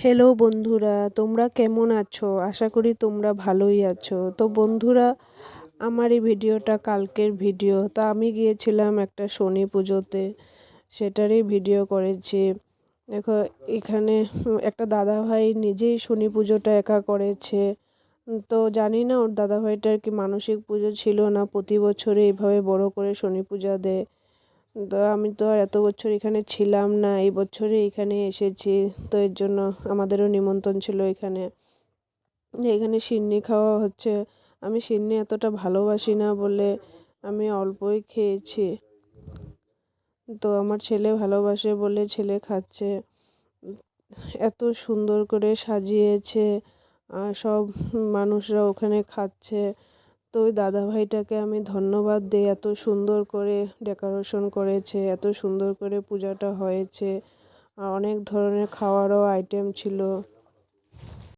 Hello বন্ধুরা, তোমরা কেমন আছো? আশা করি তোমরা ভালোই আছো। তো বন্ধুরা, আমার এই ভিডিওটা কালকের ভিডিও। তা আমি গিয়েছিলাম একটা শনি পুজোতে, সেটারই ভিডিও করেছি। দেখো, এখানে একটা দাদাভাই নিজেই শনি পুজোটা একা করেছে। তো জানি না ওর দাদাভাইটার কি মানসিক পুজো ছিল, না প্রতি বছরে এইভাবে বড় করে শনি পূজা দেয়। তো আমি তো আর এত বছর এখানে ছিলাম না, এই বছরে এখানে এসেছি। তো এর জন্য আমাদেরও নিমন্ত্রণ ছিল এখানে। এখানে সিন্নি খাওয়া হচ্ছে। আমি সিন্নি এতটা ভালোবাসি না বলে আমি অল্পই খেয়েছি। তো আমার ছেলে ভালোবাসে বলে ছেলে খাচ্ছে। এত সুন্দর করে সাজিয়েছে, সব মানুষরা ওখানে খাচ্ছে। তো ওই দাদাভাইটাকে আমি ধন্যবাদ দিই, এত সুন্দর করে ডেকোরেশন করেছে, এত সুন্দর করে পূজাটা হয়েছে। আর অনেক ধরনের খাওয়ারও আইটেম ছিল।